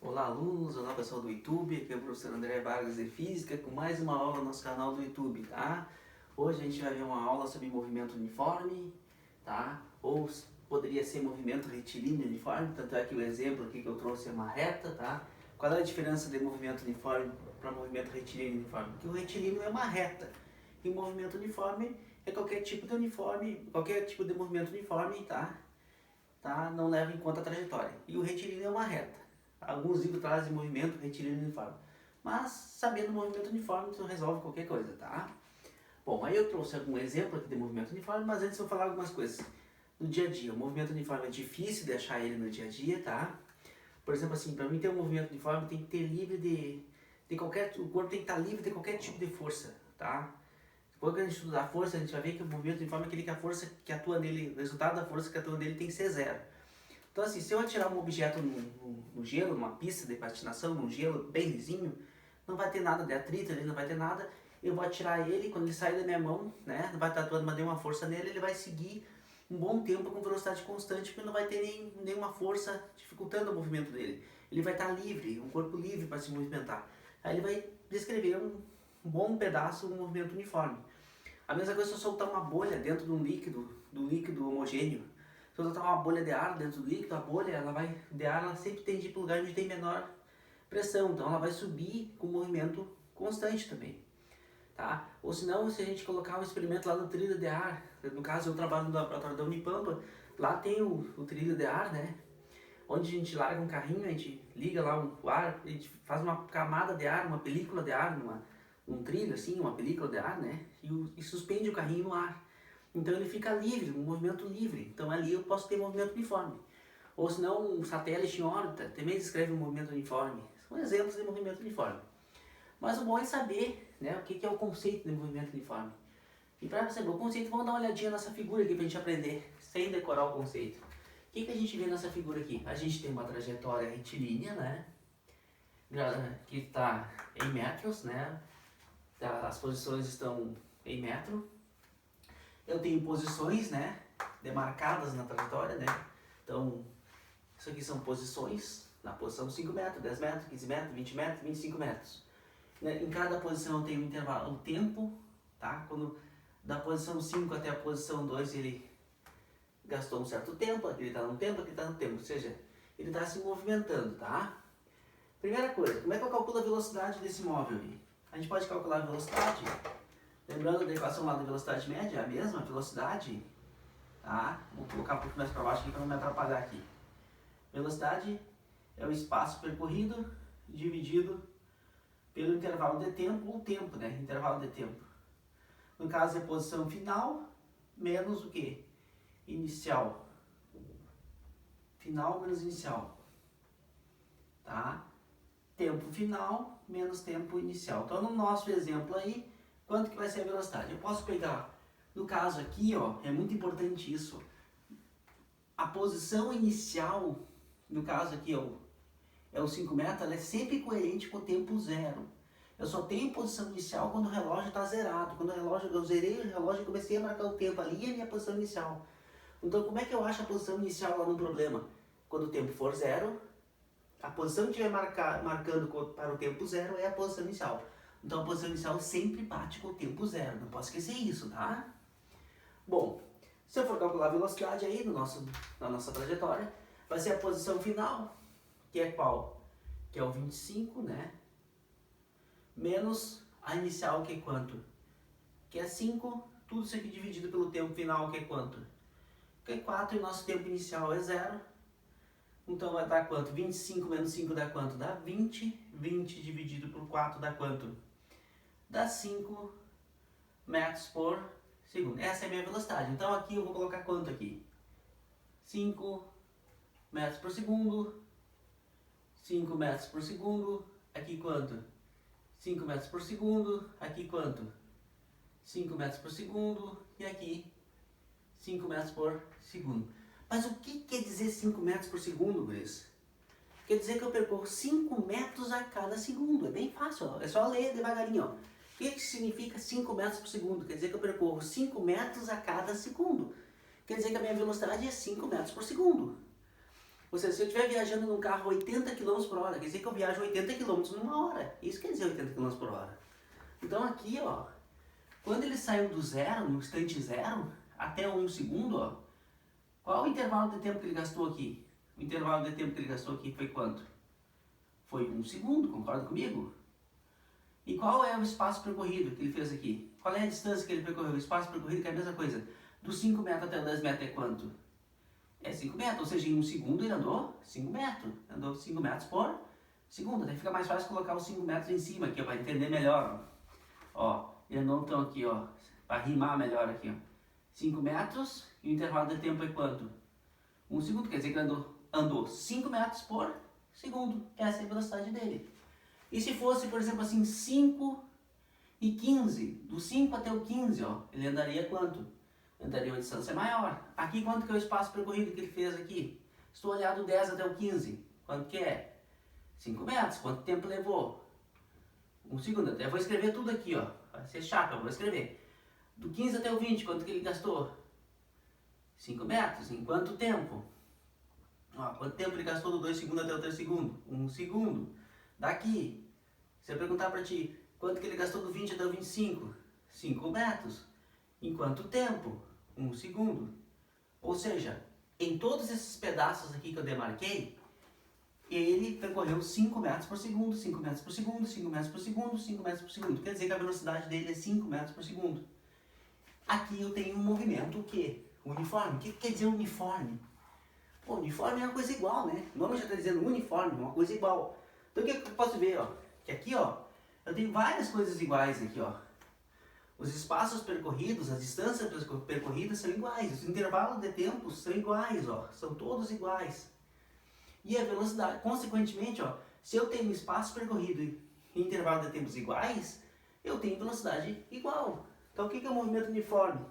Olá alunos, olá pessoal do YouTube, aqui é o professor André Vargas de Física com mais uma aula no nosso canal do YouTube, tá? Hoje a gente vai ver uma aula sobre movimento uniforme, tá? Ou poderia ser movimento retilíneo uniforme, tanto é que o exemplo aqui que eu trouxe é uma reta, tá? Qual é a diferença de movimento uniforme para movimento retilíneo uniforme? Porque o retilíneo é uma reta e o movimento uniforme é qualquer tipo de uniforme, qualquer tipo de movimento uniforme, tá? Não leva em conta a trajetória. E o retilíneo é uma reta. Alguns livros trazem movimento retilíneo uniforme. Mas, sabendo o movimento uniforme, tu resolve qualquer coisa, tá? Bom, aí eu trouxe algum exemplo aqui de movimento uniforme, mas antes eu vou falar algumas coisas. No dia a dia, o movimento uniforme é difícil de achar ele no dia a dia, tá? Por exemplo, assim, para mim ter um movimento uniforme tem que ter livre de qualquer... O corpo tem que estar livre de qualquer tipo de força, tá? Depois que a gente estuda a força, a gente vai ver que o movimento uniforme é aquele que a força que atua nele, o resultado da força que atua nele tem que ser zero. Então assim, se eu atirar um objeto no gelo, numa pista de patinação, num gelo bem lisinho, não vai ter nada de atrito, ele não vai ter nada, eu vou atirar ele, quando ele sair da minha mão, né, não vai estar atuando nenhuma força nele, ele vai seguir um bom tempo com velocidade constante, porque não vai ter nenhuma força dificultando o movimento dele. Ele vai estar livre, um corpo livre para se movimentar. Aí ele vai descrever um bom pedaço, um movimento uniforme. A mesma coisa se eu soltar uma bolha dentro de um líquido homogêneo. Se eu soltar uma bolha de ar dentro do líquido, a bolha de ar ela sempre tende a ir para o lugar onde tem menor pressão, então ela vai subir com movimento constante também. Tá? Ou senão, se a gente colocar um experimento lá no trilho de ar, no caso eu trabalho no laboratório da Unipampa, lá tem o trilho de ar, né? Onde a gente larga um carrinho, a gente liga lá o ar, a gente faz uma camada de ar, uma película de ar, um trilho assim, uma película de ar, né? E suspende o carrinho no ar. Então ele fica livre, um movimento livre. Então ali eu posso ter movimento uniforme. Ou senão um satélite em órbita também descreve um movimento uniforme. São exemplos de movimento uniforme. Mas o bom é saber, né, o que é o conceito de movimento uniforme. E para saber o conceito, vamos dar uma olhadinha nessa figura aqui para a gente aprender, sem decorar o conceito. O que a gente vê nessa figura aqui? A gente tem uma trajetória retilínea, né, que está em metros, né, as posições estão em metro. Eu tenho posições, né, demarcadas na trajetória, né, então isso aqui são posições, na posição 5 metros, 10 metros, 15 metros, 20 metros, 25 metros. Em cada posição eu tenho um intervalo, um tempo, tá? Quando da posição 5 até a posição 2 ele gastou um certo tempo, aqui ele está no tempo, aqui está no tempo, ou seja, ele está se movimentando, tá? Primeira coisa, como é que eu calculo a velocidade desse móvel aí? A gente pode calcular a velocidade, lembrando da equação lá da velocidade média, é a mesma velocidade, tá? Vou colocar um pouco mais para baixo aqui para não me atrapalhar aqui. Velocidade é o espaço percorrido dividido pelo intervalo de tempo, ou tempo, né? Intervalo de tempo. No caso é posição final menos o que? Inicial. Final menos inicial. Tá? Tempo final menos tempo inicial. Então no nosso exemplo aí, quanto que vai ser a velocidade? Eu posso pegar, no caso aqui, ó, é muito importante isso. A posição inicial, no caso aqui, ó, é o 5 metros, ela é sempre coerente com o tempo zero. Eu só tenho posição inicial quando o relógio está zerado. Quando eu zerei o relógio e comecei a marcar o tempo ali, é a minha posição inicial. Então como é que eu acho a posição inicial lá no problema? Quando o tempo for zero, a posição que estiver marcando para o tempo zero é a posição inicial. Então a posição inicial sempre bate com o tempo zero, não posso esquecer isso, tá? Bom, se eu for calcular a velocidade aí na nossa trajetória, vai ser a posição final, que é qual? Que é o 25, né? Menos a inicial, que é quanto? Que é 5, tudo isso aqui dividido pelo tempo final, que é quanto? Que é 4 e nosso tempo inicial é 0. Então vai dar quanto? 25 menos 5 dá quanto? Dá 20. 20 dividido por 4 dá quanto? Dá 5 metros por segundo. Essa é a minha velocidade. Então aqui eu vou colocar quanto aqui? 5 metros por segundo. 5 metros por segundo. Aqui quanto? 5 metros por segundo, aqui quanto? 5 metros por segundo e aqui 5 metros por segundo. Mas o que quer dizer 5 metros por segundo, guris? Quer dizer que eu percorro 5 metros a cada segundo. É bem fácil, ó. É só ler devagarinho. Ó. O que significa 5 metros por segundo? Quer dizer que eu percorro 5 metros a cada segundo. Quer dizer que a minha velocidade é 5 metros por segundo. Ou seja, se eu estiver viajando num carro a 80 km por hora, quer dizer que eu viajo 80 km numa hora. Isso quer dizer 80 km por hora. Então aqui, ó, quando ele saiu do zero, no instante zero, até 1 segundo, ó, qual o intervalo de tempo que ele gastou aqui? O intervalo de tempo que ele gastou aqui foi quanto? Foi 1 segundo, concorda comigo? E qual é o espaço percorrido que ele fez aqui? Qual é a distância que ele percorreu? O espaço percorrido que é a mesma coisa. Dos 5 metros até os 10 metros é quanto? É 5 metros, ou seja, em 1 segundo ele andou 5 metros. Andou 5 metros por segundo. Daí fica mais fácil colocar os 5 metros em cima aqui, ó, para entender melhor. Ó, ele andou então aqui, ó, para rimar melhor aqui, ó. 5 metros e o intervalo de tempo é quanto? 1 segundo, quer dizer que ele andou 5 metros por segundo. Essa é a velocidade dele. E se fosse, por exemplo, assim, 5 e 15, do 5 até o 15, ó, ele andaria quanto? Andaria uma distância maior. Aqui, quanto que é o espaço percorrido que ele fez aqui? Estou olhando do 10 até o 15. Quanto que é? 5 metros. Quanto tempo levou? 1 segundo. Até vou escrever tudo aqui, ó. Vai ser chato, eu vou escrever. Do 15 até o 20, quanto que ele gastou? 5 metros. Em quanto tempo? Ó, quanto tempo ele gastou do 2 segundos até o 3 segundos? 1 segundo. Daqui, se eu perguntar para ti, quanto que ele gastou do 20 até o 25? 5 metros. Em quanto tempo? 1 segundo. Ou seja, em todos esses pedaços aqui que eu demarquei, ele percorreu 5 metros por segundo, 5 metros por segundo, 5 metros por segundo, 5 metros por segundo. Quer dizer que a velocidade dele é 5 metros por segundo. Aqui eu tenho um movimento o quê? Uniforme. O que quer dizer uniforme? Pô, uniforme é uma coisa igual, né? O nome já está dizendo uniforme, uma coisa igual. Então o que eu posso ver, ó? Que aqui, ó, eu tenho várias coisas iguais aqui, ó. Os espaços percorridos, as distâncias percorridas são iguais, os intervalos de tempo são iguais, ó, são todos iguais. E a velocidade, consequentemente, ó, se eu tenho espaço percorrido e intervalo de tempos iguais, eu tenho velocidade igual. Então o que é o movimento uniforme?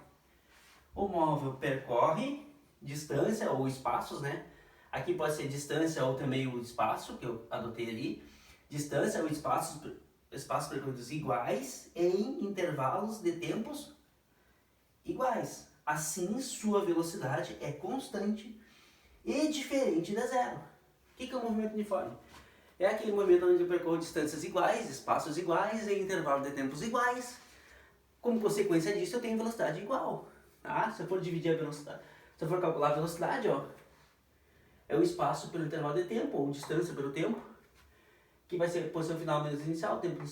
O móvel percorre distância ou espaços, né? Aqui pode ser distância ou também o espaço, que eu adotei ali. Distância ou espaços percorridos iguais em intervalos de tempos iguais. Assim, sua velocidade é constante e diferente da zero. O que é o movimento uniforme? É aquele movimento onde eu percorro distâncias iguais, espaços iguais, em intervalo de tempos iguais. Como consequência disso, eu tenho velocidade igual. Tá? Se eu for dividir a velocidade, se eu for calcular a velocidade, ó, é o espaço pelo intervalo de tempo, ou distância pelo tempo, que vai ser posição final menos inicial, tempo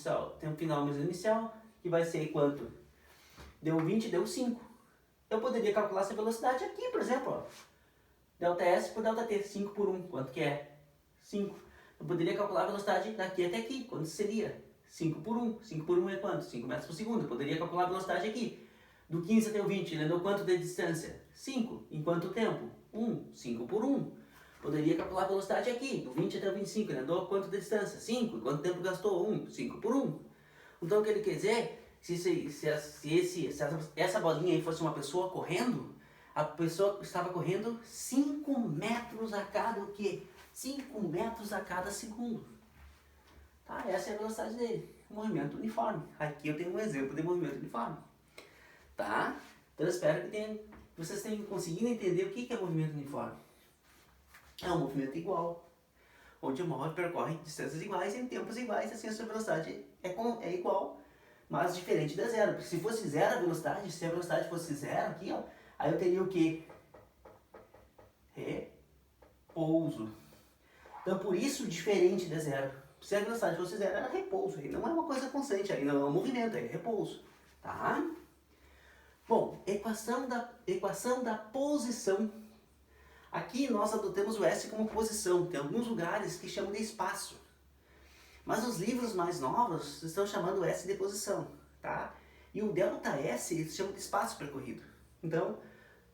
final menos inicial, que vai ser quanto? Deu 20, deu 5. Eu poderia calcular essa velocidade aqui, por exemplo, ó. Delta S por delta T, 5 por 1, quanto que é? 5. Eu poderia calcular a velocidade daqui até aqui, quanto seria? 5 por 1. 5 por 1 é quanto? 5 metros por segundo. Eu poderia calcular a velocidade aqui. Do 15 até o 20, ele andou quanto de distância? 5. Em quanto tempo? 1. 5 por 1. Poderia calcular a velocidade aqui. Do 20 até o 25, ele andou quanto de distância? 5. Quanto tempo gastou? 1. 5 por 1. Então, o que ele quer dizer? Se essa bolinha aí fosse uma pessoa correndo, a pessoa estava correndo 5 metros a cada o quê? 5 metros a cada segundo. Tá? Essa é a velocidade dele. Movimento uniforme. Aqui eu tenho um exemplo de movimento uniforme. Tá? Então eu espero que vocês tenham conseguido entender o que é movimento uniforme. É um movimento igual, onde o móvel percorre distâncias iguais em tempos iguais, assim a sua velocidade é igual, mas diferente da zero. Porque se fosse zero a velocidade, se a velocidade fosse zero aqui, ó, aí eu teria o quê? Repouso. Então por isso diferente da zero. Se a velocidade fosse zero, era repouso. Aí não é uma coisa constante, aí não é um movimento, é repouso. Tá? Bom, equação da posição. Aqui nós adotamos o S como posição. Tem alguns lugares que chamam de espaço. Mas os livros mais novos estão chamando o S de posição. Tá? E o delta S eles chamam de espaço percorrido. Então,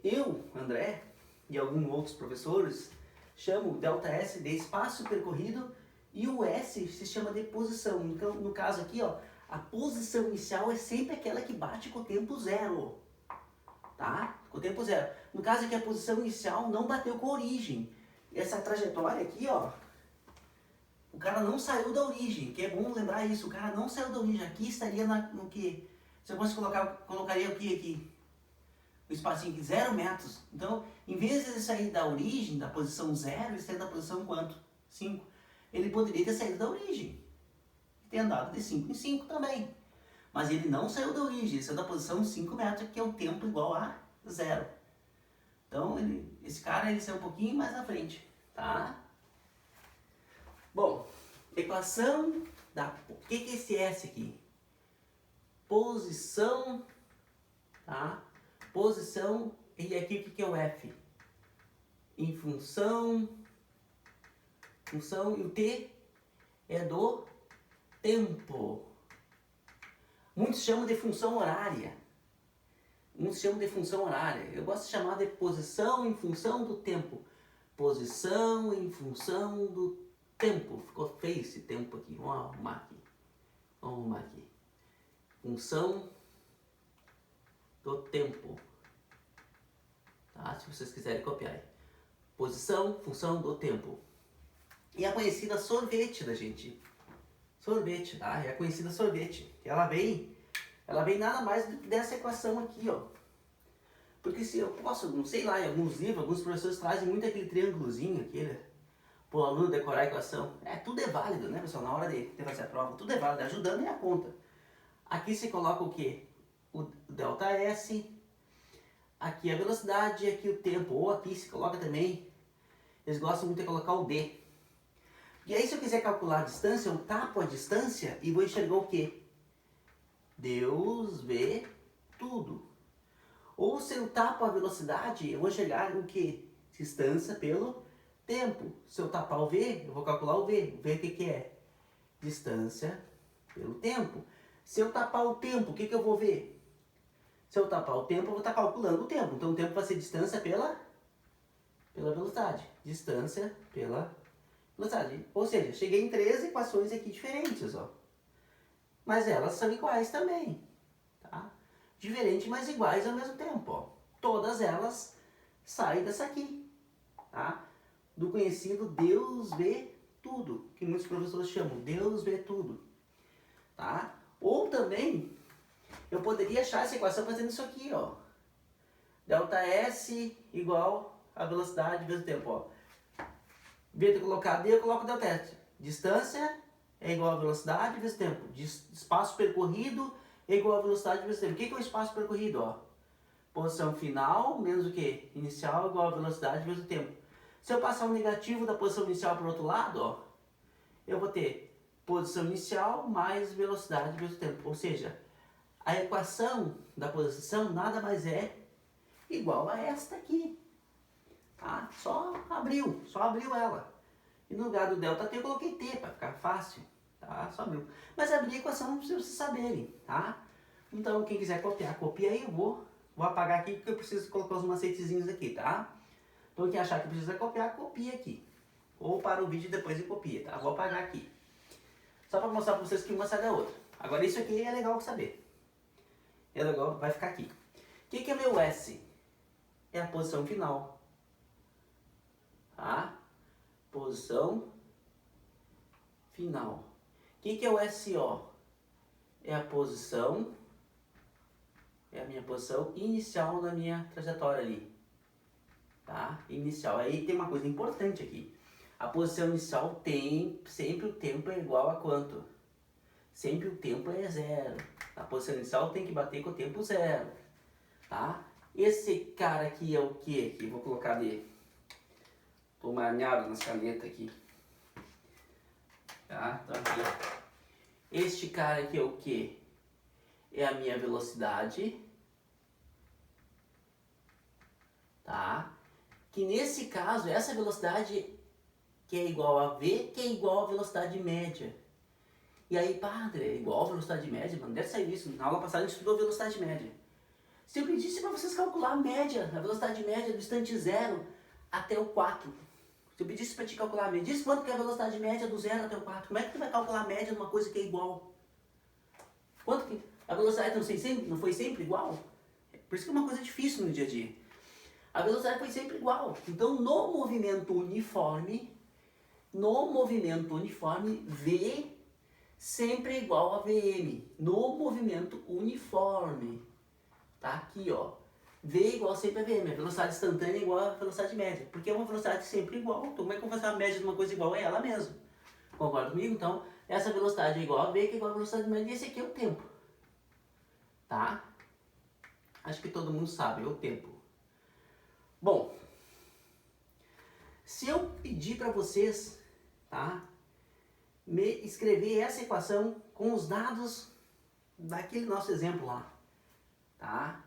eu, André, e alguns outros professores, chamo o delta S de espaço percorrido e o S se chama de posição. Então, no caso aqui, ó, a posição inicial é sempre aquela que bate com o tempo zero. Tá? Com o tempo zero. No caso aqui, a posição inicial não bateu com a origem. Essa trajetória aqui, ó, o cara não saiu da origem, que é bom lembrar isso. O cara não saiu da origem. Aqui estaria no que? Se eu fosse colocaria o que aqui? o espacinho aqui, 0 metros. Então, em vez de ele sair da origem, da posição 0, ele saiu da posição quanto? 5. Ele poderia ter saído da origem. E ter andado de 5 em 5 também. Mas ele não saiu da origem, ele saiu da posição 5 metros, que é o tempo igual a 0. Então, esse cara ele saiu um pouquinho mais na frente, tá? Bom, equação da... O que é esse S aqui? Posição, tá? Posição, e aqui o que é o F? Em função, e o T é do tempo. Muitos chamam de função horária. Eu gosto de chamar de posição em função do tempo. Posição em função do tempo. Ficou feio esse tempo aqui. Vamos arrumar aqui. Função do tempo. Tá? Se vocês quiserem copiar. Posição, função do tempo. E a conhecida sorvete da gente. Sorvete, tá? É a conhecida sorvete. Ela vem nada mais dessa equação aqui, ó. Porque se eu posso, não sei lá, em alguns livros, alguns professores trazem muito aquele triângulozinho aqui, né? Para o aluno decorar a equação. Tudo é válido, né, pessoal? Na hora de fazer a prova, tudo é válido, ajudando é a conta. Aqui você coloca o quê? O ΔS, aqui a velocidade, aqui o tempo, ou aqui se coloca também, eles gostam muito de colocar o D. E aí se eu quiser calcular a distância, eu tapo a distância e vou enxergar o quê? Deus vê tudo. Ou se eu tapo a velocidade, eu vou enxergar o quê? Distância pelo tempo. Se eu tapar o V, eu vou calcular o V. O V o que é? Distância pelo tempo. Se eu tapar o tempo, o que eu vou ver? Se eu tapar o tempo, eu vou estar calculando o tempo. Então o tempo vai ser distância pela velocidade. Distância pela velocidade. Ou seja, cheguei em 3 equações aqui diferentes, ó. Mas elas são iguais também, tá? Diferentes, mas iguais ao mesmo tempo, ó. Todas elas saem dessa aqui, tá? Do conhecido Deus vê tudo, que muitos professores chamam Deus vê tudo, tá? Ou também, eu poderia achar essa equação fazendo isso aqui, ó. ΔS igual a velocidade vezes o tempo, ó. Em vez de colocar D, eu coloco ΔS. Distância é igual a velocidade vezes tempo. Espaço percorrido é igual a velocidade vezes tempo. O que é o espaço percorrido, ó? Posição final menos o que? Inicial igual a velocidade vezes o tempo. Se eu passar um negativo da posição inicial para o outro lado, ó, eu vou ter posição inicial mais velocidade vezes o tempo. Ou seja, a equação da posição nada mais é igual a esta aqui. Tá? Só abriu ela. E no lugar do ΔT eu coloquei T para ficar fácil. Tá? Só abriu. Mas abri a equação para vocês saberem. Tá? Então quem quiser copiar, copia aí. Eu vou apagar aqui porque eu preciso colocar os macetezinhos aqui. Tá? Então quem achar que precisa copiar, copia aqui. Ou para o vídeo depois e copia. Tá? Vou apagar aqui. Só para mostrar para vocês que uma sai da outra. Agora isso aqui é legal saber. É legal, vai ficar aqui. O que é meu S? É a posição final. Tá? Posição final. O que é o SO? É a posição, é a minha posição inicial na minha trajetória ali. Tá? Inicial. Aí tem uma coisa importante aqui. A posição inicial tem, sempre o tempo é igual a quanto? Sempre o tempo é 0. A posição inicial tem que bater com o tempo 0. Tá? Esse cara aqui é o que aqui? Vou colocar ali. Tô manhado nas canetas aqui. Tá? Então aqui. Este cara aqui é o que? É a minha velocidade. Tá? Que nesse caso, essa velocidade que é igual a V, que é igual a velocidade média. E aí, padre, é igual a velocidade média? Mano, deve sair isso. Na aula passada a gente estudou velocidade média. Se eu pedisse para vocês calcular a média, a velocidade média do instante 0 até o 4. Se eu pedisse para te calcular a média, diz quanto que é a velocidade média do 0 até o 4. Como é que tu vai calcular a média de uma coisa que é igual? Quanto que a velocidade não foi sempre igual? Por isso que é uma coisa difícil no dia a dia. A velocidade foi sempre igual. Então, no movimento uniforme, V sempre é igual a VM. No movimento uniforme. Tá aqui, ó. V igual sempre a VM, a velocidade instantânea é igual à velocidade média, porque é uma velocidade sempre igual. Então como é que eu vou fazer a média de uma coisa igual a ela mesma? Concorda comigo? Então, essa velocidade é igual a V, que é igual a velocidade média, e esse aqui é o tempo. Tá? Acho que todo mundo sabe, é o tempo. Bom, se eu pedir para vocês, tá, me escrever essa equação com os dados daquele nosso exemplo lá, tá?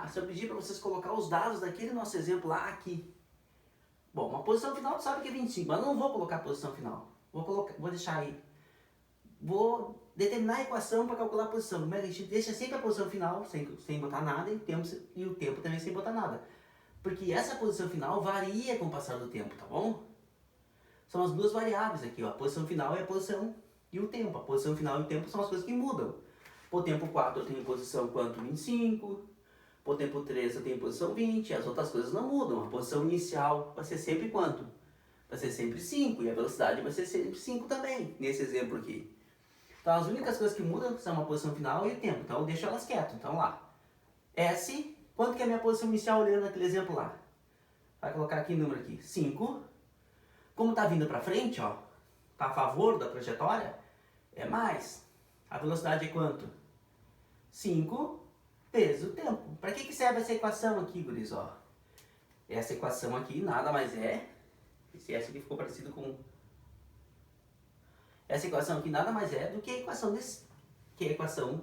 Se eu pedir para vocês colocar os dados daquele nosso exemplo lá aqui. Bom, a posição final tu sabe que é 25, mas eu não vou colocar a posição final. Vou deixar aí. Vou determinar a equação para calcular a posição. Como é que a gente deixa sempre a posição final sem botar nada e o tempo também sem botar nada. Porque essa posição final varia com o passar do tempo, tá bom? São as duas variáveis aqui, ó. A posição final é a posição e o tempo. A posição final e o tempo são as coisas que mudam. Por tempo 4 eu tenho posição quanto? 25. Por tempo 3 eu tenho posição 20. As outras coisas não mudam. A posição inicial vai ser sempre quanto? Vai ser sempre 5. E a velocidade vai ser sempre 5 também, nesse exemplo aqui. Então as únicas coisas que mudam são a posição final e o tempo. Então eu deixo elas quietas. Então lá. S, quanto que é a minha posição inicial olhando naquele exemplo lá? Vai colocar aqui o número aqui. 5. Como está vindo para frente, ó, está a favor da trajetória, é mais. A velocidade é quanto? 5 vezes o tempo. Para que serve essa equação aqui, guris? Ó? Essa equação aqui nada mais é... Esse S aqui ficou parecido com... Essa equação aqui nada mais é do que a equação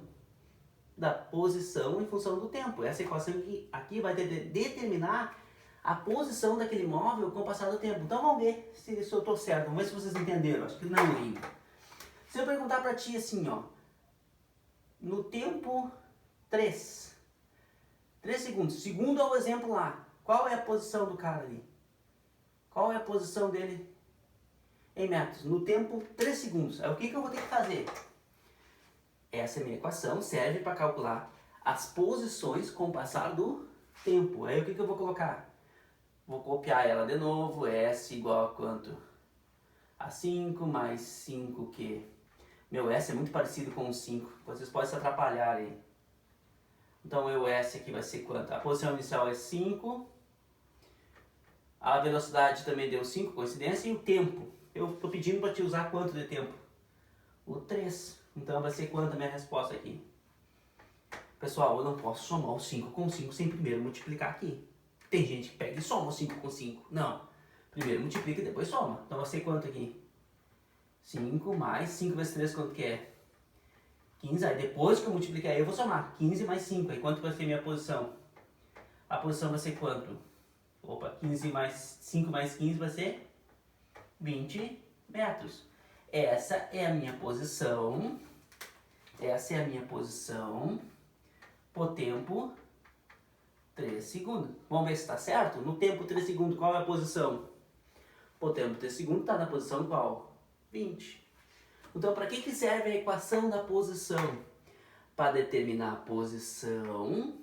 da posição em função do tempo. Essa equação aqui vai determinar a posição daquele móvel com o passar do tempo. Então vamos ver se eu estou certo. Vamos ver se vocês entenderam. Acho que não ainda. Se eu perguntar para ti assim, ó, no tempo 3 segundos, segundo ao exemplo lá, qual é a posição do cara ali? Qual é a posição dele em metros? No tempo 3 segundos. Aí o que eu vou ter que fazer? Essa é a minha equação, serve para calcular as posições com o passar do tempo. Aí o que eu vou colocar? Vou copiar ela de novo, S igual a quanto? A 5 mais 5 que... Meu S é muito parecido com o 5, vocês podem se atrapalhar aí. Então meu S aqui vai ser quanto? A posição inicial é 5. A velocidade também deu 5, coincidência, e o tempo. Eu estou pedindo para te usar quanto de tempo? O 3. Então vai ser quanto a minha resposta aqui? Pessoal, eu não posso somar o 5 com 5 sem primeiro multiplicar aqui. Tem gente que pega e soma o 5 com 5. Não. Primeiro multiplica e depois soma. Então vai ser quanto aqui? 5 mais 5 vezes 3, quanto que é? 15. Aí depois que eu multiplicar, eu vou somar. 15 mais 5. Aí quanto vai ser a minha posição? A posição vai ser quanto? Opa, 15 mais 5 mais 15 vai ser 20 metros. Essa é a minha posição. Essa é a minha posição por tempo 3 segundos. Vamos ver se está certo? No tempo 3 segundos, qual é a posição? Por tempo 3 segundos está na posição qual? 20. Então, para que serve a equação da posição? Para determinar a posição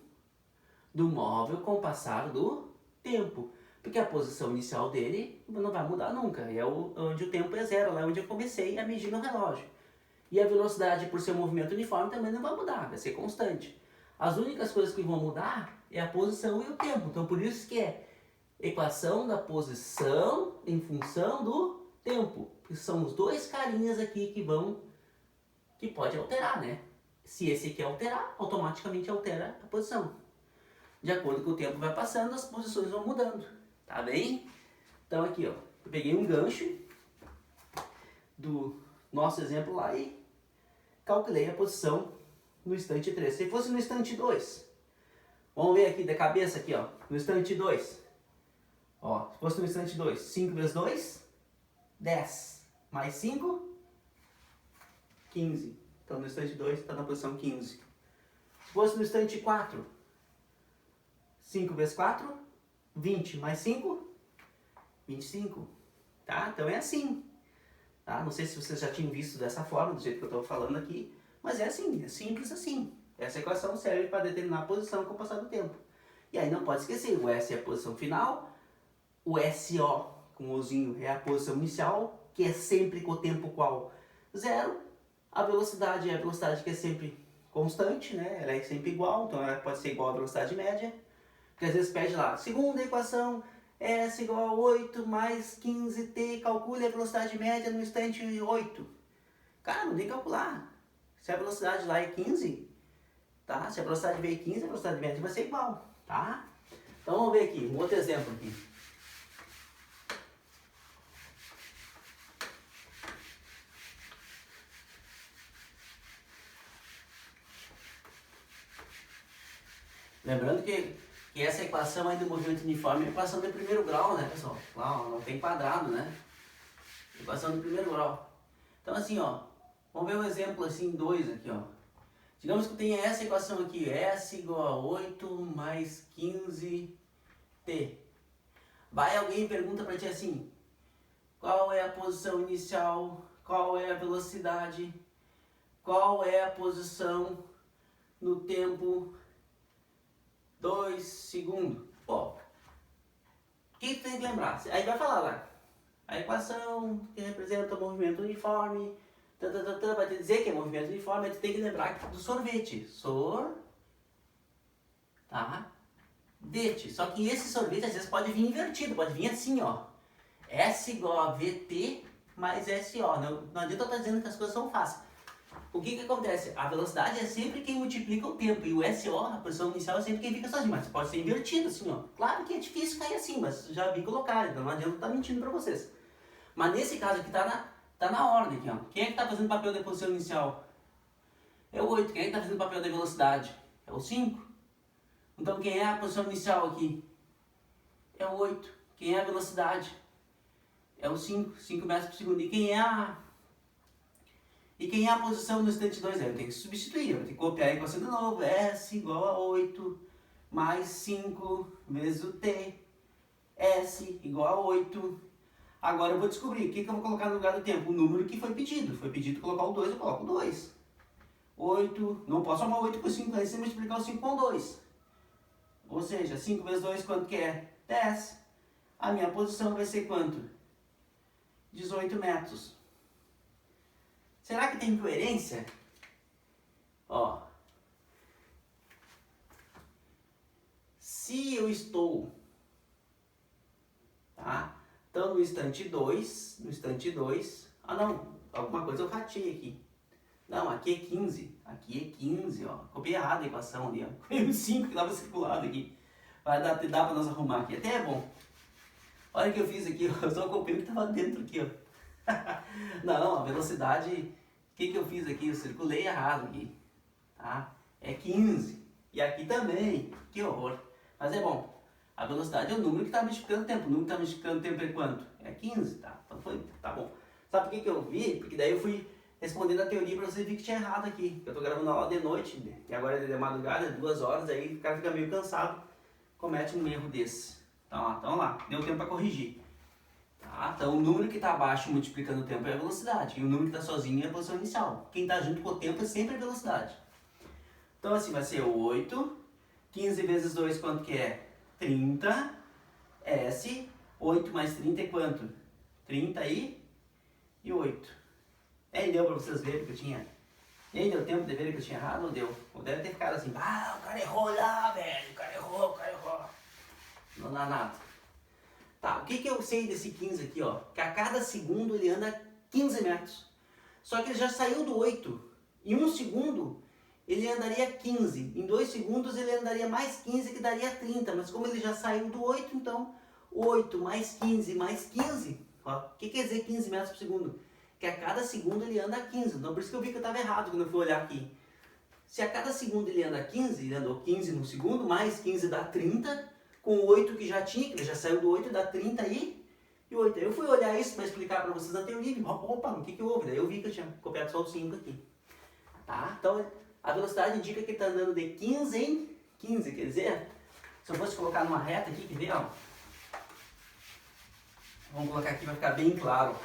do móvel com o passar do tempo. Porque a posição inicial dele não vai mudar nunca. É onde o tempo é zero, lá é onde eu comecei a medir no relógio. E a velocidade, por ser um movimento uniforme, também não vai mudar, vai ser constante. As únicas coisas que vão mudar é a posição e o tempo. Então, por isso que é equação da posição em função do tempo. Que são os dois carinhas aqui que pode alterar, né? Se esse aqui alterar, automaticamente altera a posição. De acordo com o tempo vai passando, as posições vão mudando. Tá bem? Então aqui, ó, eu peguei um gancho do nosso exemplo lá e calculei a posição no instante 3. Se fosse no instante 2, vamos ver aqui da cabeça aqui, ó, no instante 2. Ó, se fosse no instante 2, 5 vezes 2, 10. Mais 5, 15. Então no instante 2 está na posição 15. Se fosse no instante 4, 5 vezes 4, 20 mais 5, 25. Tá? Então é assim. Tá? Não sei se vocês já tinham visto dessa forma, do jeito que eu estou falando aqui, mas é assim, é simples assim. Essa equação serve para determinar a posição com o passar do tempo. E aí não pode esquecer, o S é a posição final, o SO com o Ozinho é a posição inicial, que é sempre com o tempo qual? 0. A velocidade é a velocidade que é sempre constante, né? Ela é sempre igual, então ela pode ser igual à velocidade média. Porque às vezes pede lá, segunda equação, S igual a 8 mais 15t, calcule a velocidade média no instante 8. Cara, não tem que calcular. Se a velocidade lá é 15, tá? Se a velocidade V é 15, a velocidade média vai ser igual, tá? Então vamos ver aqui, um outro exemplo aqui. Lembrando que essa equação aí do movimento uniforme é a equação do primeiro grau, né, pessoal? Lá, ó, não tem quadrado, né? Equação do primeiro grau. Então assim, ó, vamos ver um exemplo assim, 2 aqui, ó. Digamos que eu tenha essa equação aqui, S igual a 8 mais 15t. Vai alguém e pergunta para ti assim, qual é a posição inicial, qual é a velocidade, qual é a posição no tempo 2 segundos. Ó, o que tu tem que lembrar? Aí vai falar lá, a equação que representa o movimento uniforme, vai te dizer que é movimento uniforme, aí tu tem que lembrar do sorvete. Dete. Só que esse sorvete às vezes pode vir invertido, pode vir assim, ó. S igual a VT mais SO. Não adianta eu estar dizendo que as coisas são fáceis. O que acontece? A velocidade é sempre quem multiplica o tempo. E o SO, a posição inicial, é sempre quem fica sozinho. Mas pode ser invertido assim, ó. Claro que é difícil cair assim, mas já vi colocar. Então não adianta eu estar mentindo pra vocês. Mas nesse caso aqui tá na ordem aqui, ó. Quem é que tá fazendo o papel da posição inicial? É o 8. Quem é que tá fazendo o papel da velocidade? É o 5. Então quem é a posição inicial aqui? É o 8. Quem é a velocidade? É o 5 metros por segundo. E quem é a posição no instante 2? Eu tenho que substituir, eu tenho que copiar a equação de novo. S igual a 8 mais 5 vezes o t. S igual a 8. Agora eu vou descobrir o que eu vou colocar no lugar do tempo. O número que foi pedido. Foi pedido colocar o 2, eu coloco o 2. 8, não posso somar 8 com 5, aí você multiplicar o 5 com 2. Ou seja, 5 vezes 2 quanto que é? 10. A minha posição vai ser quanto? 18 metros. Será que tem coerência? Ó. Se eu estou, tá? Então no instante 2, ah não, alguma coisa eu ratei aqui. Não, aqui é 15, ó. Copiei errado a equação ali, ó. Copiei o 5 que estava circulado aqui. Vai dá para nós arrumar aqui, até é bom. Olha o que eu fiz aqui, ó. Eu só copiei o que estava dentro aqui, ó. Não, a velocidade, o que eu fiz aqui? Eu circulei errado aqui, tá? É 15. E aqui também, que horror. Mas é bom. A velocidade é o número que está multiplicando o tempo. O número que está multiplicando o tempo é quanto? É 15, tá? Então tá bom. Sabe por que eu vi? Porque daí eu fui respondendo a teoria para você ver que tinha errado aqui. Eu tô gravando a aula de noite, e agora é de madrugada, 2 horas, aí o cara fica meio cansado, comete um erro desse. Então vamos lá, deu tempo para corrigir. Tá? Então o número que está abaixo multiplicando o tempo é a velocidade, e o número que está sozinho é a posição inicial. Quem está junto com o tempo é sempre a velocidade. Então assim vai ser 8, 15 vezes 2 quanto que é? 30, S, 8 mais 30 é quanto? 38. Nem deu pra vocês verem que eu tinha. Nem deu tempo de verem que eu tinha errado, ou deu? Ou deve ter ficado assim, o cara errou lá, velho, o cara errou. Não dá nada. Tá, o que eu sei desse 15 aqui, ó? Que a cada segundo ele anda 15 metros. Só que ele já saiu do 8. Em 1 segundo ele andaria 15. Em 2 segundos ele andaria mais 15, que daria 30. Mas como ele já saiu do 8, então 8 mais 15 mais 15. Ó, o que quer dizer 15 metros por segundo? Que a cada segundo ele anda 15. Então por isso que eu vi que eu estava errado quando eu fui olhar aqui. Se a cada segundo ele anda 15, ele andou 15 no segundo, mais 15 dá 30, com o 8 que já tinha, que ele já saiu do 8, dá 30 e 8. Eu fui olhar isso para explicar para vocês na teoria, e opa, o que houve? Daí eu vi que eu tinha copiado só o 5 aqui. Tá? Então a velocidade indica que ele está andando de 15 em 15, quer dizer, se eu fosse colocar numa reta aqui, quer ver, ó. Vamos colocar aqui para ficar bem claro.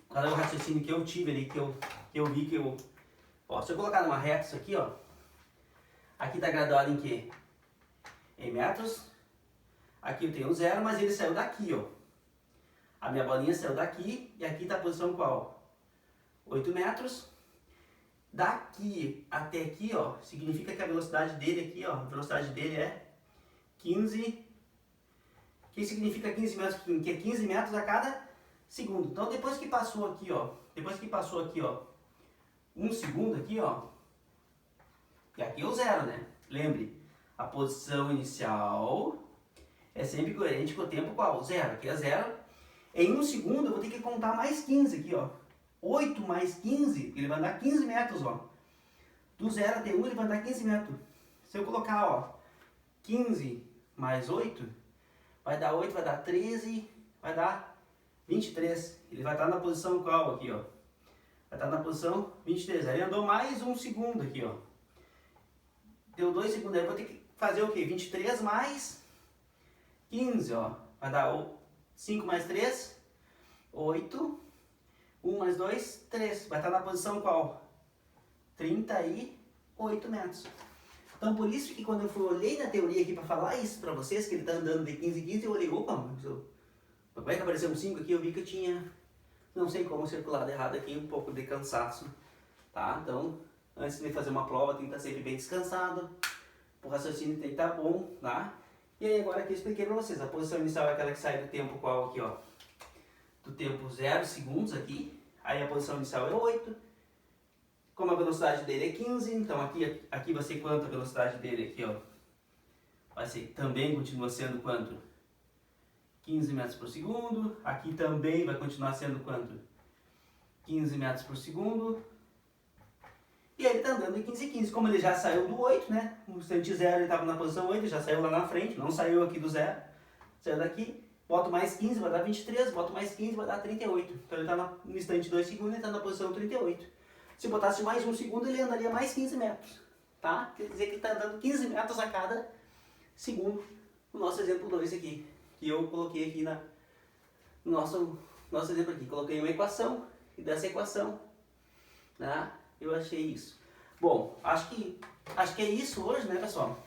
Qual é o raciocínio que eu tive ali, que eu vi que eu... Ó, se eu colocar numa reta isso aqui, ó. Aqui está graduado em quê? Em metros. Aqui eu tenho 0, mas ele saiu daqui, ó. A minha bolinha saiu daqui e aqui está a posição qual? 8 metros. Daqui até aqui, ó, significa que a velocidade dele aqui, ó, a velocidade dele é 15. Que significa 15 metros, que é 15 metros a cada segundo. Então depois que passou aqui, ó, um segundo aqui, ó, e aqui é o zero, né? Lembre, a posição inicial é sempre coerente com o tempo qual? O zero, aqui é zero. Em um segundo eu vou ter que contar mais 15 aqui, ó. 8 mais 15, ele vai dar 15 metros, ó. Do 0 até 1 ele vai dar 15 metros. Se eu colocar, ó, 15 mais 8, vai dar 8, vai dar 13, vai dar 23. Ele vai estar na posição qual aqui, ó? Vai estar na posição 23. Aí andou mais um segundo aqui, ó. Deu 2 segundos. Aí eu vou ter que fazer o quê? 23 mais 15, ó. Vai dar 5 mais 3, 8. 1 mais 2, 3. Vai estar na posição qual? 38 metros. Então, por isso que quando eu olhei na teoria aqui para falar isso para vocês, que ele está andando de 15 em 15, eu olhei, opa, mas como é que apareceu um 5 aqui? Eu vi que eu tinha, não sei como, circulado errado aqui, um pouco de cansaço, tá? Então, antes de fazer uma prova, tem que estar sempre bem descansado, o raciocínio tem que estar bom, tá? E aí, agora aqui eu expliquei para vocês, a posição inicial é aquela que sai do tempo qual aqui, ó? Do tempo 0 segundos aqui, aí a posição inicial é 8, como a velocidade dele é 15, então aqui vai ser quanto a velocidade dele aqui, ó? Vai ser, também continua sendo quanto? 15 metros por segundo, aqui também vai continuar sendo quanto? 15 metros por segundo, e aí ele está andando em 15 em 15, como ele já saiu do 8, né? No instante 0 ele estava na posição 8, já saiu lá na frente, não saiu aqui do 0, saiu daqui. Boto mais 15, vai dar 23, boto mais 15, vai dar 38. Então ele está no instante 2 segundos, ele está na posição 38. Se eu botasse mais um segundo, ele andaria mais 15 metros. Tá? Quer dizer que ele está andando 15 metros a cada segundo. O nosso exemplo 2 aqui. Que eu coloquei aqui no nosso exemplo aqui. Coloquei uma equação, e dessa equação, né, eu achei isso. Bom, acho que é isso hoje, né, pessoal?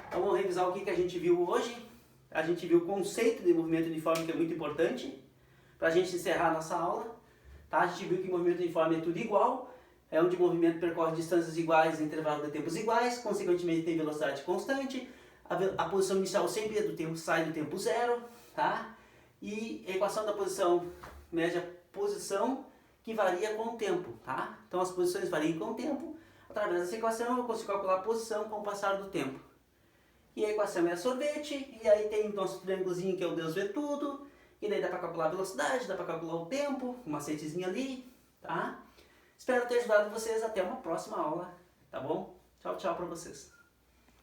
Então vamos revisar o que a gente viu hoje. A gente viu o conceito de movimento uniforme, que é muito importante para a gente encerrar a nossa aula. Tá? A gente viu que movimento uniforme é tudo igual, é onde o movimento percorre distâncias iguais em intervalos de tempos iguais, consequentemente tem velocidade constante, a posição inicial sempre é sai do tempo zero, tá? E a equação da posição mede a posição que varia com o tempo. Tá? Então as posições variam com o tempo, através dessa equação eu consigo calcular a posição com o passar do tempo. E a equação é a sorvete, e aí tem o nosso triângulozinho que é o Deus vê tudo, e daí dá para calcular a velocidade, dá para calcular o tempo, um macetezinho ali, tá? Espero ter ajudado vocês, até uma próxima aula, tá bom? Tchau, tchau para vocês.